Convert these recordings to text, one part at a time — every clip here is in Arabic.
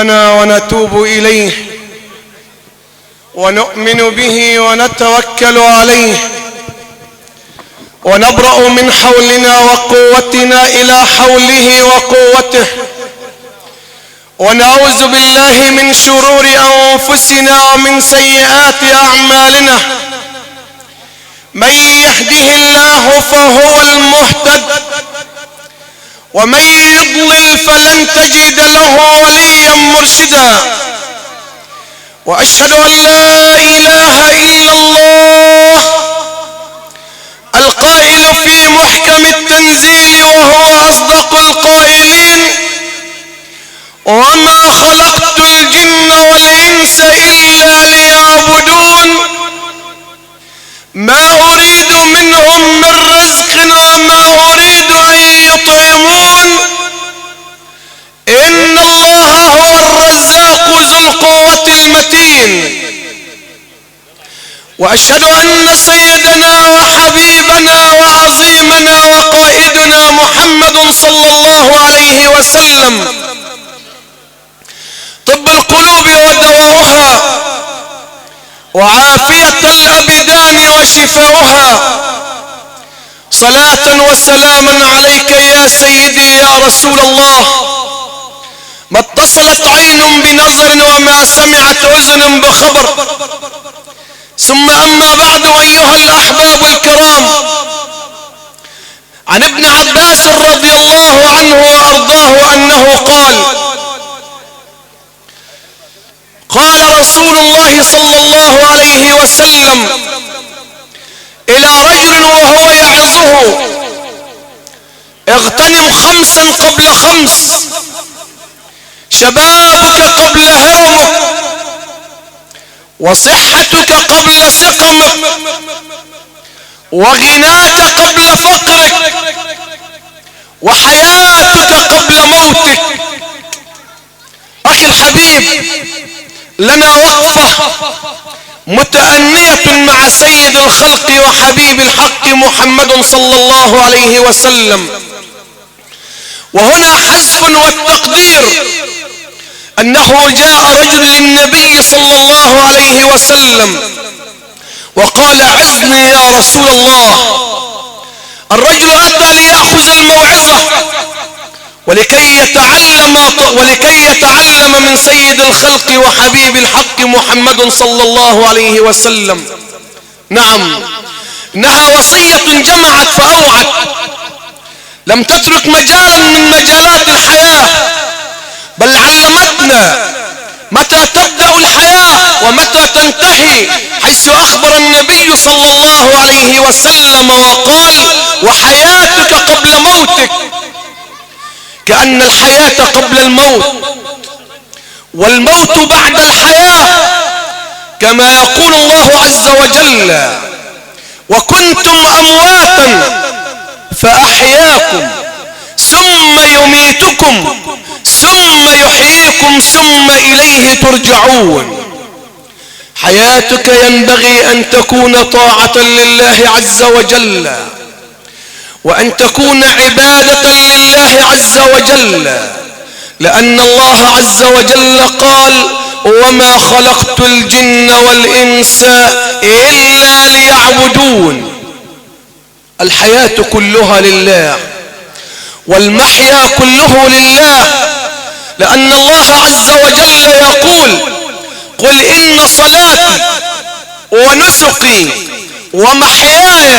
ربنا ونتوب إليه ونؤمن به ونتوكل عليه ونبرأ من حولنا وقوتنا إلى حوله وقوته ونعوذ بالله من شرور أنفسنا ومن سيئات أعمالنا من يهده الله فهو المهتد ومن يضلل فلن تجد له وليا مرشدا وأشهد أن لا إله إلا الله القائل في محكم التنزيل وهو أصدق القائلين وما خلقت الجن والإنس إلا ليعبدون ما أريد منهم من رزق وما أريد أن يطعمون إن الله هو الرزاق ذو القوة المتين وأشهد أن سيدنا وحبيبنا وعظيمنا وقائدنا محمد صلى الله عليه وسلم طب القلوب ودواؤها وعافية الأبدان وشفاؤها صلاة وسلاما عليك يا سيدي يا رسول الله ما اتصلت عين بنظر وما سمعت أذن بخبر ثم أما بعد أيها الأحباب الكرام عن ابن عباس رضي الله عنه وأرضاه أنه قال رسول الله صلى الله عليه وسلم إلى رجل وهو يعظه اغتنم خمسا قبل خمس شبابك قبل هرمك وصحتك قبل سقمك وغناك قبل فقرك وحياتك قبل موتك. أخي الحبيب لنا وقفة متأنية مع سيد الخلق وحبيب الحق محمد صلى الله عليه وسلم، وهنا حذف والتقدير أنه جاء رجل للنبي صلى الله عليه وسلم وقال عظني يا رسول الله. الرجل أتى ليأخذ الموعظة ولكي يتعلم من سيد الخلق وحبيب الحق محمد صلى الله عليه وسلم. نعم، إنها وصية جمعت فأوعت، لم تترك مجالا من مجالات الحياة، بل علمتنا متى تبدأ الحياة ومتى تنتهي، حيث أخبر النبي صلى الله عليه وسلم وقال وحياتك قبل موتك، كأن الحياة قبل الموت والموت بعد الحياة، كما يقول الله عز وجل وكنتم أمواتا فأحياكم ثم يميتكم ثم يحييكم ثم إليه ترجعون. حياتك ينبغي أن تكون طاعة لله عز وجل، وأن تكون عبادة لله عز وجل، لأن الله عز وجل قال وما خلقت الجن والإنس إلا ليعبدون. الحياة كلها لله والمحيا كله لله، لأن الله عز وجل يقول قل إن صلاتي ونسكي ومحياي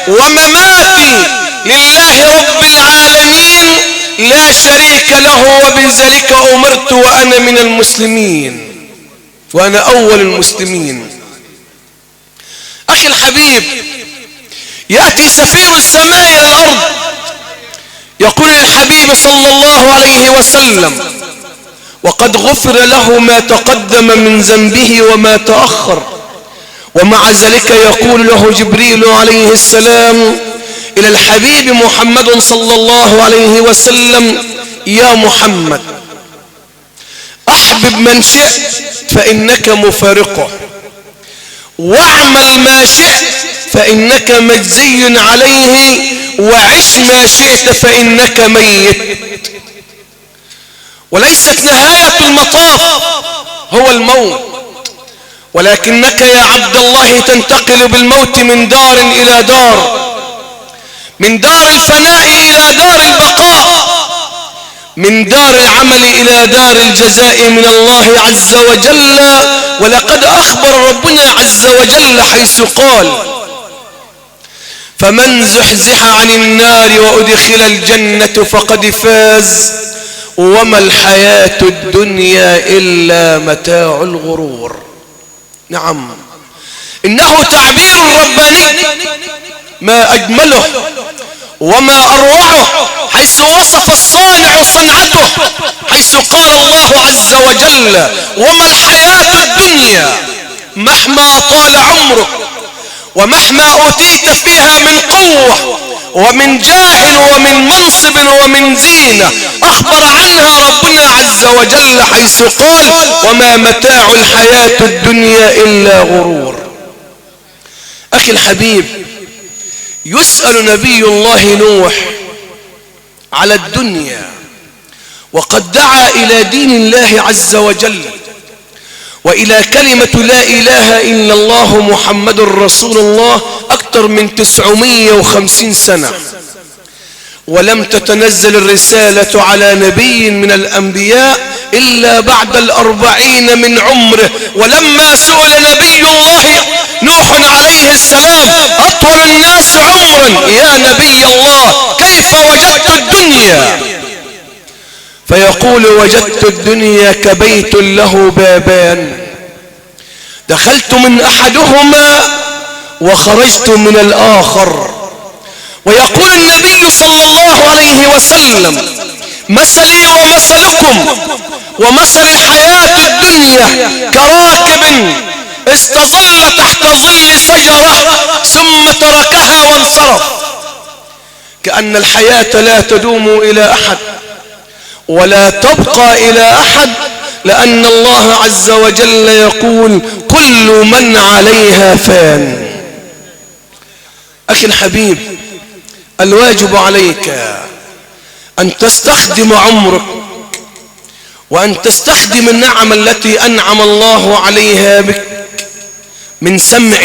ومماتي لله رب العالمين لا شريك له وبذلك أمرت وأنا من المسلمين وأنا أول المسلمين. أخي الحبيب، يأتي سفير السماء إلى الأرض يقول الحبيب صلى الله عليه وسلم وقد غفر له ما تقدم من ذنبه وما تأخر، ومع ذلك يقول له جبريل عليه السلام إلى الحبيب محمد صلى الله عليه وسلم يا محمد أحبب من شئت فإنك مفارقه، واعمل ما شئت فإنك مجزي عليه، وعش ما شئت فإنك ميت. وليست نهاية المطاف هو الموت، ولكنك يا عبد الله تنتقل بالموت من دار إلى دار، من دار الفناء إلى دار البقاء، من دار العمل إلى دار الجزاء من الله عز وجل. ولقد أخبر ربنا عز وجل حيث قال: فمن زحزح عن النار وأدخل الجنة فقد فاز وما الحياة الدنيا إلا متاع الغرور. نعم، إنه تعبير رباني ما أجمله وما أروعه، حيث وصف الصانع صنعته، حيث قال الله عز وجل: وما الحياة الدنيا مهما طال عمرك ومهما أوتيت فيها من قوة ومن جاه ومن منصب ومن زينة. أخبر عنها ربنا عز وجل حيث قال: وما متاع الحياة الدنيا إلا غرور. أخي الحبيب، يسأل نبي الله نوح على الدنيا، وقد دعا إلى دين الله عز وجل وإلى كلمة لا إله إلا الله محمد رسول الله أكثر من 950 سنة، ولم تتنزل الرسالة على نبي من الأنبياء إلا بعد 40 من عمره. ولما سئل نبي الله نوح عليه السلام: أطول الناس عمرا يا نبي الله كيف وجدت الدنيا؟ فيقول: وجدت الدنيا كبيت له بابان، دخلت من أحدهما وخرجت من الآخر. ويقول النبي صلى الله عليه وسلم: مثلي ومثلكم ومثل الحياة الدنيا كراكب استظل تحت ظل شجرة ثم تركها وانصرف. كأن الحياة لا تدوم إلى أحد ولا تبقى إلى أحد، لأن الله عز وجل يقول: كل من عليها فان. أخي الحبيب، الواجب عليك أن تستخدم عمرك وأن تستخدم النعم التي أنعم الله عليها بك من سمع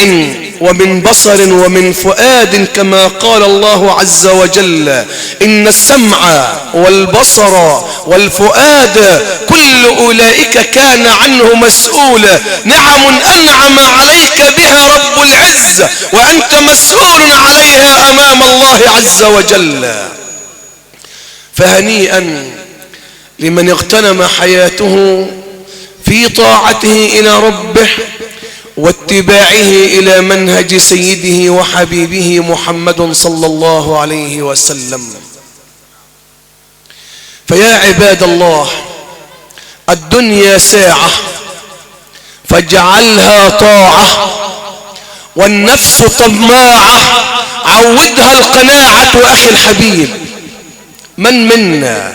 ومن بصر ومن فؤاد، كما قال الله عز وجل: إن السمع والبصر والفؤاد كل أولئك كان عنه مسؤولا. نعم أنعم عليك بها رب العزة وأنت مسؤول عليها أمام الله عز وجل. فهنيئا لمن اغتنم حياته في طاعته إلى ربه واتباعه إلى منهج سيده وحبيبه محمد صلى الله عليه وسلم. فيا عباد الله، الدنيا ساعة فاجعلها طاعة، والنفس طماعة عودها القناعة. أخي الحبيب، من منا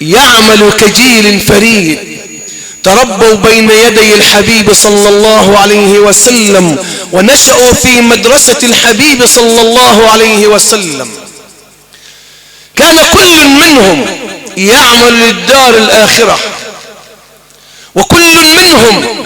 يعمل كجيل فريد تربوا بين يدي الحبيب صلى الله عليه وسلم ونشأوا في مدرسة الحبيب صلى الله عليه وسلم، كان كل منهم يعمل للدار الآخرة، وكل منهم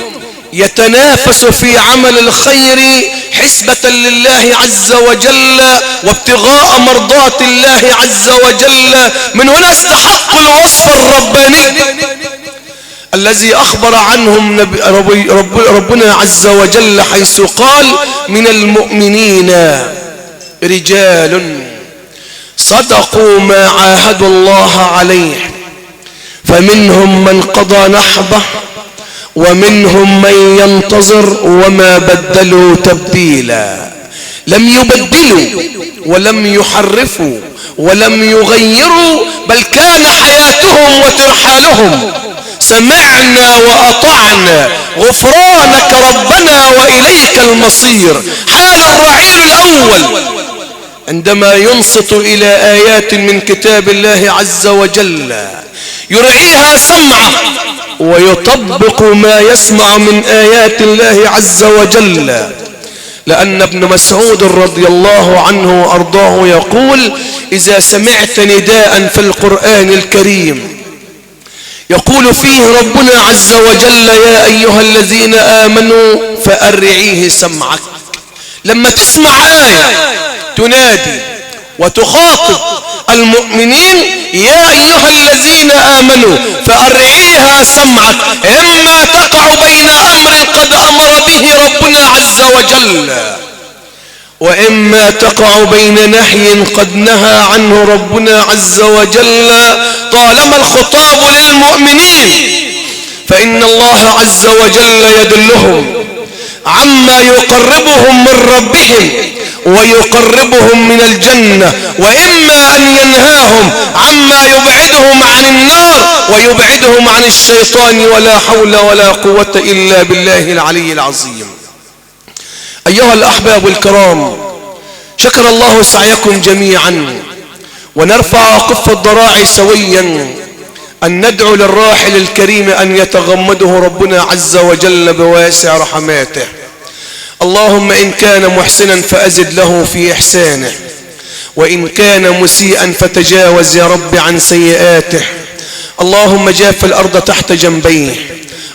يتنافس في عمل الخير حسبة لله عز وجل وابتغاء مرضات الله عز وجل. من هنا استحق الوصف الرباني الذي أخبر عنهم ربنا عز وجل حيث قال: من المؤمنين رجال صدقوا ما عاهدوا الله عليه فمنهم من قضى نحبه ومنهم من ينتظر وما بدلوا تبديلا. لم يبدلوا ولم يحرفوا ولم يغيروا، بل كان حياتهم وترحالهم: سمعنا وأطعنا غفرانك ربنا وإليك المصير. حال الرعيل الأول عندما ينصت إلى آيات من كتاب الله عز وجل يرعيها سمعه ويطبق ما يسمع من آيات الله عز وجل، لأن ابن مسعود رضي الله عنه وأرضاه يقول: إذا سمعت نداء في القرآن الكريم يقول فيه ربنا عز وجل: يا أيها الذين آمنوا فأرعيه سمعك. لما تسمع آية تنادي وتخاطب المؤمنين: يا أيها الذين آمنوا فأرعيها سمعك، إما تقع بين أمر قد أمر به ربنا عز وجل، وإما تقع بين نهي قد نهى عنه ربنا عز وجل. طالما الخطاب للمؤمنين فإن الله عز وجل يدلهم عما يقربهم من ربهم ويقربهم من الجنة، وإما أن ينهاهم عما يبعدهم عن النار ويبعدهم عن الشيطان. ولا حول ولا قوة إلا بالله العلي العظيم. أيها الأحباب الكرام، شكر الله سعيكم جميعا، ونرفع قف الضراع سويا أن ندعو للراحل الكريم أن يتغمده ربنا عز وجل بواسع رحماته. اللهم إن كان محسنا فأزد له في إحسانه، وإن كان مسيئا فتجاوز يا رب عن سيئاته. اللهم جاف الأرض تحت جنبيه،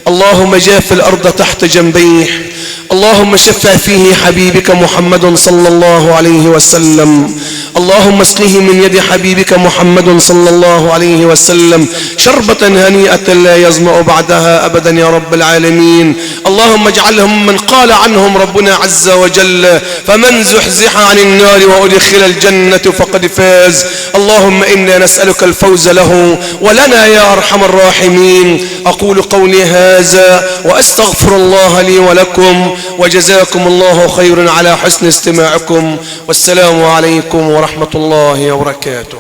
اللهم جاف الأرض تحت جنبيه. اللهم شفع فيه حبيبك محمد صلى الله عليه وسلم. اللهم اسقه من يد حبيبك محمد صلى الله عليه وسلم شربة هنيئة لا يظمأ بعدها أبدا يا رب العالمين. اللهم اجعلهم من قال عنهم ربنا عز وجل: فمن زحزح عن النار وأدخل الجنة فقد فاز. اللهم إنا نسألك الفوز له ولنا يا أرحم الراحمين. أقول قولي هذا وأستغفر الله لي ولكم، وجزاكم الله خيرا على حسن استماعكم، والسلام عليكم ورحمة الله وبركاته.